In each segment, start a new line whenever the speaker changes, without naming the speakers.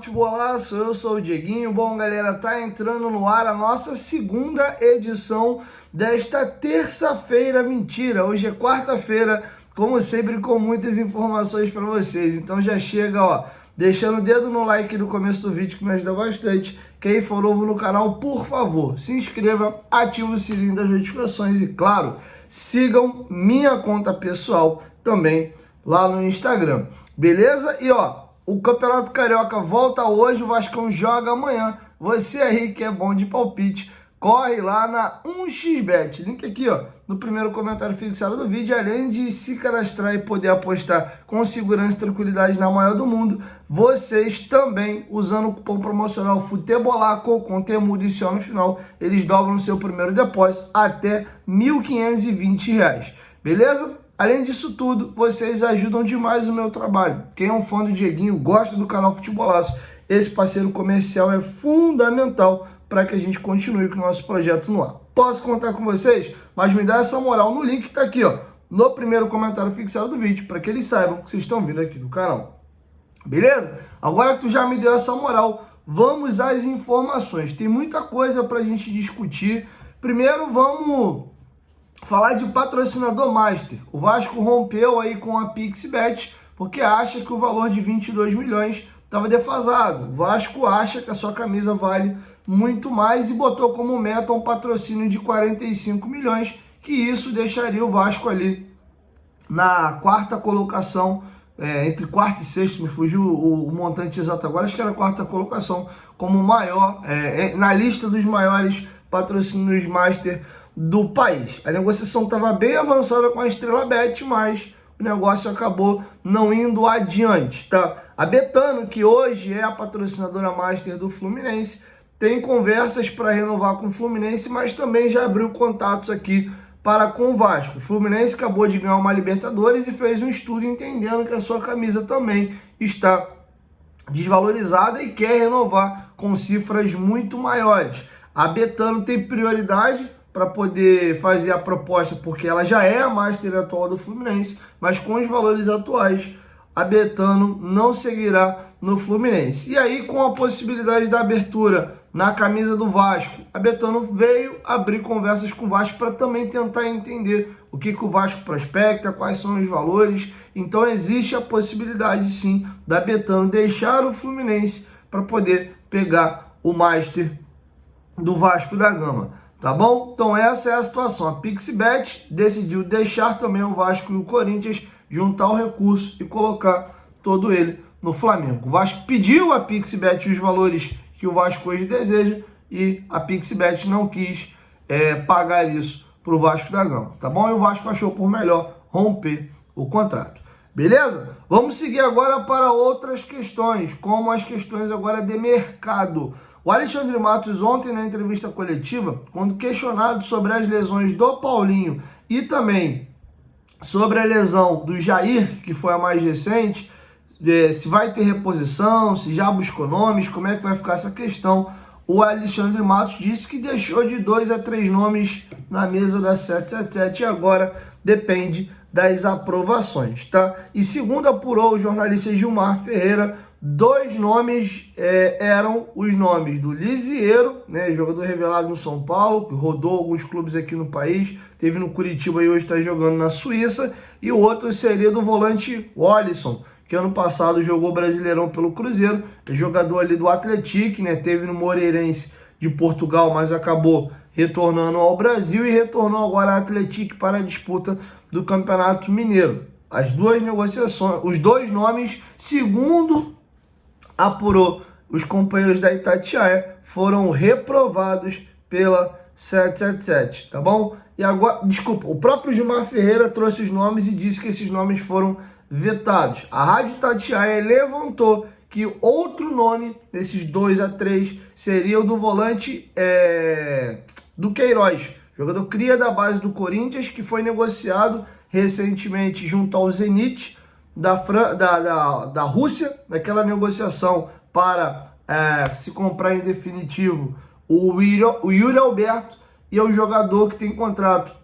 Futebolaço, eu sou o Dieguinho. Bom, galera, tá entrando no ar a nossa segunda edição desta terça-feira. Mentira, hoje é quarta-feira, como sempre, com muitas informações para vocês. Então já chega, ó, deixando o dedo no like no começo do vídeo, que me ajuda bastante. Quem for novo no canal, por favor, se inscreva, ative o sininho das notificações e, claro, sigam minha conta pessoal também lá no Instagram, beleza? E, ó, o Campeonato Carioca volta hoje, o Vascão joga amanhã. Você aí que é bom de palpite, corre lá na 1xBet. Link aqui, ó, no primeiro comentário fixado do vídeo. Além de se cadastrar e poder apostar com segurança e tranquilidade na maior do mundo, vocês também, usando o cupom promocional FUTEBOLACO, com temudo e só no final, eles dobram o seu primeiro depósito até R$ 1.520. Beleza? Além disso tudo, vocês ajudam demais o meu trabalho. Quem é um fã do Dieguinho, gosta do canal Futebolaço, esse parceiro comercial é fundamental para que a gente continue com o nosso projeto no ar. Posso contar com vocês? Mas me dá essa moral no link que está aqui, ó, no primeiro comentário fixado do vídeo, para que eles saibam que vocês estão vindo aqui no canal. Beleza? Agora que tu já me deu essa moral, vamos às informações. Tem muita coisa para a gente discutir. Primeiro, vamos falar de patrocinador master. O Vasco rompeu aí com a PixBet porque acha que o valor de 22 milhões estava defasado. O Vasco acha que a sua camisa vale muito mais e botou como meta um patrocínio de 45 milhões, que isso deixaria o Vasco ali na quarta colocação, entre quarta e sexta, me fugiu o montante exato agora, acho que era a quarta colocação, como maior, na lista dos maiores patrocínios master do país. A negociação estava bem avançada com a Estrela Bet, mas o negócio acabou não indo adiante, tá? A Betano, que hoje é a patrocinadora master do Fluminense, tem conversas para renovar com o Fluminense, mas também já abriu contatos aqui para com o Vasco. O Fluminense acabou de ganhar uma Libertadores e fez um estudo entendendo que a sua camisa também está desvalorizada e quer renovar com cifras muito maiores. A Betano tem prioridade para poder fazer a proposta, porque ela já é a master atual do Fluminense, mas com os valores atuais, a Betano não seguirá no Fluminense. E aí, com a possibilidade da abertura na camisa do Vasco, a Betano veio abrir conversas com o Vasco para também tentar entender o que o Vasco prospecta, quais são os valores. Então existe a possibilidade, sim, da Betano deixar o Fluminense para poder pegar o master do Vasco da Gama. Tá bom? Então essa é a situação. A PixBet decidiu deixar também o Vasco e o Corinthians juntar o recurso e colocar todo ele no Flamengo. O Vasco pediu a PixBet os valores que o Vasco hoje deseja e a PixBet não quis pagar isso para o Vasco da Gama. Tá bom? E o Vasco achou por melhor romper o contrato. Beleza? Vamos seguir agora para outras questões, como as questões agora de mercado. O Alexandre Matos, ontem na entrevista coletiva, quando questionado sobre as lesões do Paulinho e também sobre a lesão do Jair, que foi a mais recente, se vai ter reposição, se já buscou nomes, como é que vai ficar essa questão, o Alexandre Matos disse que deixou de 2 a 3 nomes na mesa da 777 e agora depende das aprovações, tá? E segundo apurou o jornalista Gilmar Ferreira, 2 nomes eram os nomes do Lisieiro, né, jogador revelado no São Paulo, que rodou alguns clubes aqui no país, teve no Curitiba e hoje está jogando na Suíça, e o outro seria do volante Wallison, que ano passado jogou Brasileirão pelo Cruzeiro, é jogador ali do Atlético, né, teve no Moreirense de Portugal, mas acabou retornando ao Brasil e retornou agora ao Atlético para a disputa do Campeonato Mineiro. As duas negociações, os 2 nomes, segundo apurou os companheiros da Itatiaia, foram reprovados pela 777, tá bom? E agora, desculpa, o próprio Gilmar Ferreira trouxe os nomes e disse que esses nomes foram vetados. A Rádio Itatiaia levantou que outro nome desses 2 a 3 seria o do volante do Queiroz, jogador cria da base do Corinthians, que foi negociado recentemente junto ao Zenit da Rússia, naquela negociação para se comprar em definitivo o Yuri Alberto, e é o jogador que tem contrato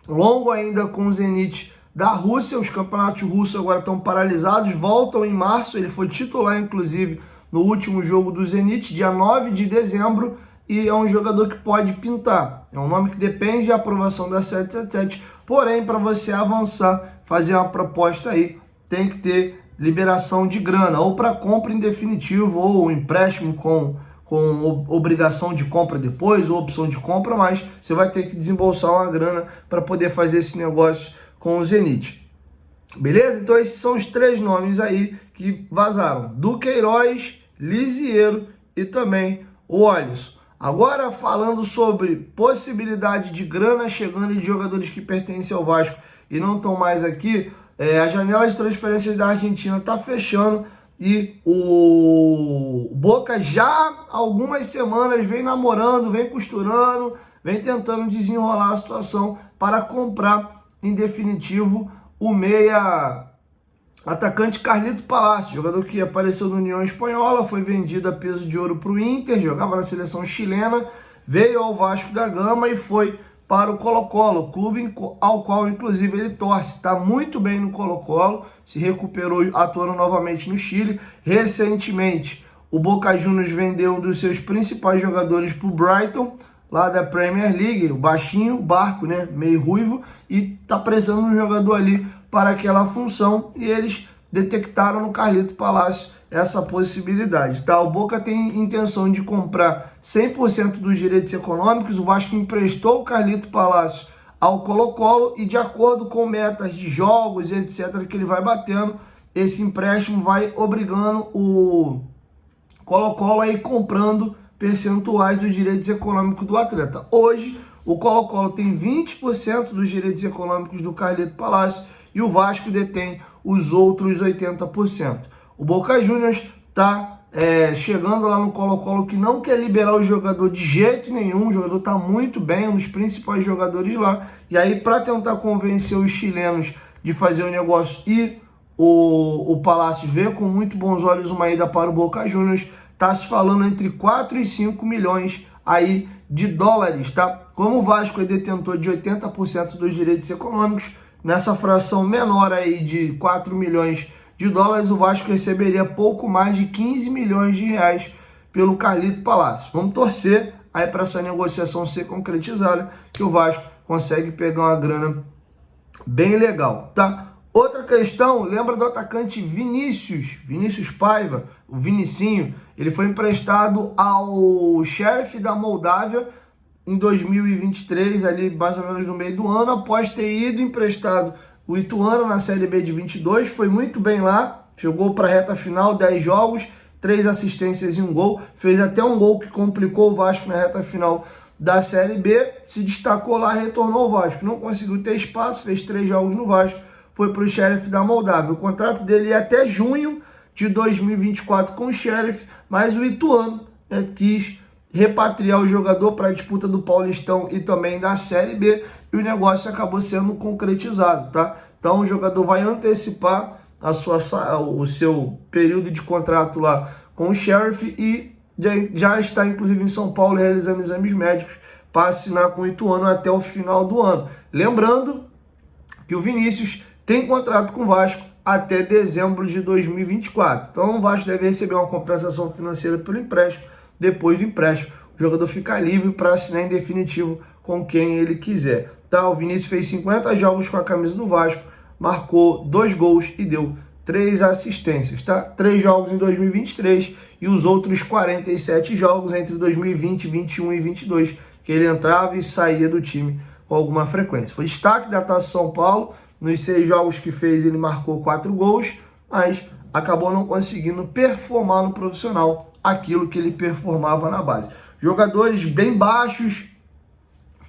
longo ainda com o Zenit da Rússia. Os campeonatos russos agora estão paralisados, voltam em março, ele foi titular inclusive no último jogo do Zenit, dia 9 de dezembro, e é um jogador que pode pintar. É um nome que depende da aprovação da 777, porém, para você avançar, fazer uma proposta aí, tem que ter liberação de grana, ou para compra em definitivo, ou empréstimo com obrigação de compra depois, ou opção de compra, mas você vai ter que desembolsar uma grana para poder fazer esse negócio com o Zenit. Beleza? Então esses são os 3 nomes aí que vazaram: Duqueiroz, Lisieiro e também o Alisson. Agora falando sobre possibilidade de grana chegando de jogadores que pertencem ao Vasco e não estão mais aqui, a janela de transferências da Argentina está fechando e o Boca já há algumas semanas vem namorando, vem costurando, vem tentando desenrolar a situação para comprar em definitivo o meia atacante Carlito Palacio, jogador que apareceu no União Espanhola, foi vendido a peso de ouro para o Inter, jogava na seleção chilena, veio ao Vasco da Gama e foi para o Colo-Colo, clube ao qual inclusive ele torce. Está muito bem no Colo-Colo, se recuperou atuando novamente no Chile. Recentemente, o Boca Juniors vendeu um dos seus principais jogadores para o Brighton, lá da Premier League, o baixinho, o Barco, né, meio ruivo, e está precisando de um jogador ali para aquela função, e eles detectaram no Carlito Palacio essa possibilidade, tá? O Boca tem intenção de comprar 100% dos direitos econômicos. O Vasco emprestou o Carlito Palacio ao Colo-Colo e, de acordo com metas de jogos, etc., que ele vai batendo, esse empréstimo vai obrigando o Colo-Colo a ir comprando percentuais dos direitos econômicos do atleta. Hoje, o Colo-Colo tem 20% dos direitos econômicos do Carlito Palacio e o Vasco detém os outros 80%. O Boca Juniors está chegando lá no Colo-Colo, que não quer liberar o jogador de jeito nenhum. O jogador está muito bem, um dos principais jogadores lá. E aí, para tentar convencer os chilenos de fazer o negócio e o Palacio ver com muito bons olhos uma ida para o Boca Juniors, está se falando entre 4 e 5 milhões aí de dólares, tá? Como o Vasco é detentor de 80% dos direitos econômicos, nessa fração menor aí de 4 milhões de dólares, o Vasco receberia pouco mais de 15 milhões de reais pelo Carlito Palacio. Vamos torcer aí para essa negociação ser concretizada, que o Vasco consegue pegar uma grana bem legal, tá? Outra questão, lembra do atacante Vinícius Paiva, o Vinicinho? Ele foi emprestado ao Sheriff da Moldávia em 2023, ali mais ou menos no meio do ano, após ter ido emprestado o Ituano na Série B de 22, foi muito bem lá, chegou para a reta final, 10 jogos, 3 assistências e 1 gol, fez até um gol que complicou o Vasco na reta final da Série B, se destacou lá, retornou ao Vasco, não conseguiu ter espaço, fez 3 jogos no Vasco, foi para o Sheriff da Moldávia. O contrato dele é até junho de 2024 com o Sheriff, mas o Ituano quis repatriar o jogador para a disputa do Paulistão e também da Série B, e o negócio acabou sendo concretizado, tá? Então o jogador vai antecipar o seu período de contrato lá com o Sheriff e já está inclusive em São Paulo realizando exames médicos para assinar com o Ituano até o final do ano. Lembrando que o Vinícius tem contrato com o Vasco até dezembro de 2024. Então o Vasco deve receber uma compensação financeira pelo empréstimo. Depois do empréstimo, o jogador fica livre para assinar em definitivo com quem ele quiser. Tá? O Vinícius fez 50 jogos com a camisa do Vasco, marcou 2 gols e deu 3 assistências. Tá? 3 jogos em 2023 e os outros 47 jogos entre 2020, 21 e 22, que ele entrava e saía do time com alguma frequência. Foi destaque da Taça São Paulo. Nos 6 jogos que fez, ele marcou 4 gols, mas acabou não conseguindo performar no profissional aquilo que ele performava na base. Jogadores bem baixos,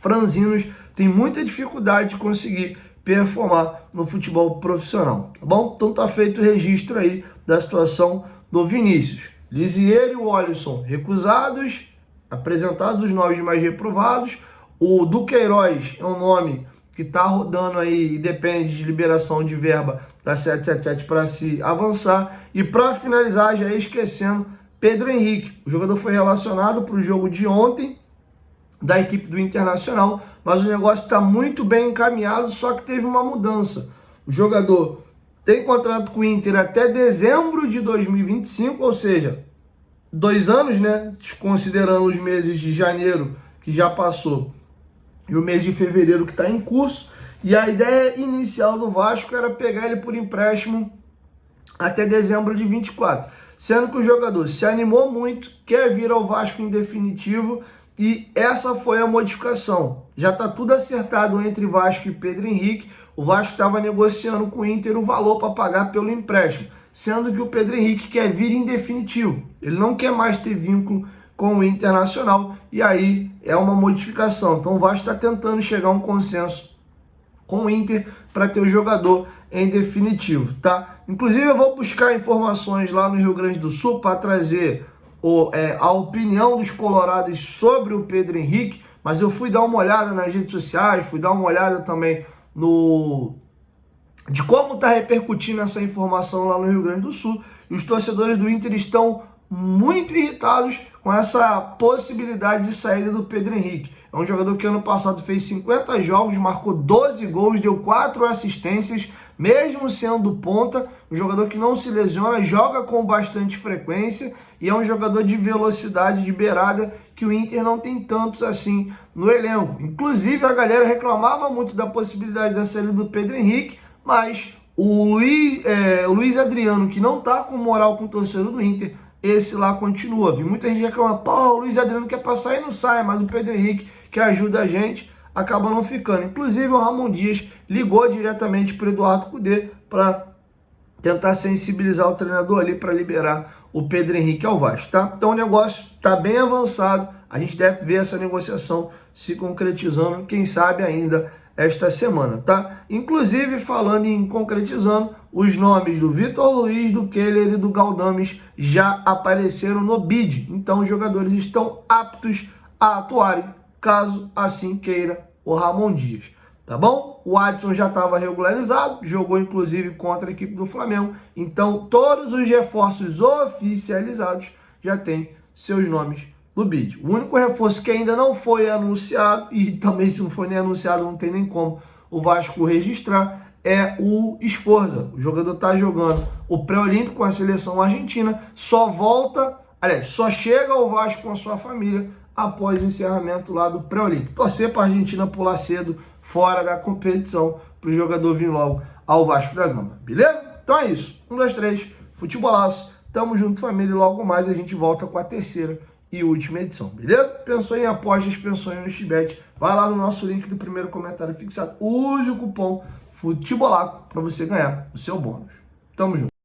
franzinos, têm muita dificuldade de conseguir performar no futebol profissional, tá bom? Então tá feito o registro aí da situação do Vinícius. Lisieiro e o Alisson recusados, apresentados os nomes mais reprovados. O Duqueiroz é um nome que está rodando aí e depende de liberação de verba da 777 para se avançar. E para finalizar, já esquecendo, Pedro Henrique. O jogador foi relacionado para o jogo de ontem da equipe do Internacional, mas o negócio está muito bem encaminhado, só que teve uma mudança. O jogador tem contrato com o Inter até dezembro de 2025, ou seja, 2 anos, né? Considerando os meses de janeiro, que já passou, e o mês de fevereiro, que está em curso. E a ideia inicial do Vasco era pegar ele por empréstimo até dezembro de 24. Sendo que o jogador se animou muito, quer vir ao Vasco em definitivo, e essa foi a modificação. Já está tudo acertado entre Vasco e Pedro Henrique. O Vasco estava negociando com o Inter o valor para pagar pelo empréstimo, sendo que o Pedro Henrique quer vir em definitivo. Ele não quer mais ter vínculo com o Internacional, e aí é uma modificação. Então o Vasco está tentando chegar a um consenso com o Inter para ter o jogador em definitivo, tá? Inclusive eu vou buscar informações lá no Rio Grande do Sul para trazer a opinião dos colorados sobre o Pedro Henrique, mas eu fui dar uma olhada nas redes sociais, fui dar uma olhada também de como está repercutindo essa informação lá no Rio Grande do Sul, e os torcedores do Inter estão muito irritados com essa possibilidade de saída do Pedro Henrique. É um jogador que ano passado fez 50 jogos, marcou 12 gols, deu 4 assistências, mesmo sendo ponta, um jogador que não se lesiona, joga com bastante frequência e é um jogador de velocidade de beirada que o Inter não tem tantos assim no elenco. Inclusive a galera reclamava muito da possibilidade da saída do Pedro Henrique, mas o Luiz Adriano, que não está com moral com o torcedor do Inter, esse lá continua. Vi muita gente reclamando, pô, o Luiz Adriano quer passar e não sai, mas o Pedro Henrique, que ajuda a gente, acaba não ficando. Inclusive o Ramon Dias ligou diretamente para o Eduardo Cudê para tentar sensibilizar o treinador ali para liberar o Pedro Henrique ao Vasco, tá? Então o negócio está bem avançado, a gente deve ver essa negociação se concretizando, quem sabe ainda esta semana, tá? Inclusive, falando em concretizando, os nomes do Vitor Luiz, do Keller e do Galdames já apareceram no bid. Então, os jogadores estão aptos a atuarem, caso assim queira o Ramon Dias, tá bom? O Adson já estava regularizado, jogou inclusive contra a equipe do Flamengo. Então, todos os reforços oficializados já têm seus nomes no bid. O único reforço que ainda não foi anunciado, e também se não foi nem anunciado, não tem nem como o Vasco registrar, é o Sforza. O jogador está jogando o pré-olímpico com a seleção argentina, só chega ao Vasco com a sua família após o encerramento lá do pré-olímpico. Torcer para a Argentina pular cedo fora da competição para o jogador vir logo ao Vasco da Gama, beleza? Então é isso. 1, 2, 3, futebolaço. Tamo junto, família, e logo mais a gente volta com a terceira e última edição, beleza? Pensou em apostas, pensou em Xbet, vai lá no nosso link do primeiro comentário fixado, use o cupom FUTEBOLACO para você ganhar o seu bônus. Tamo junto.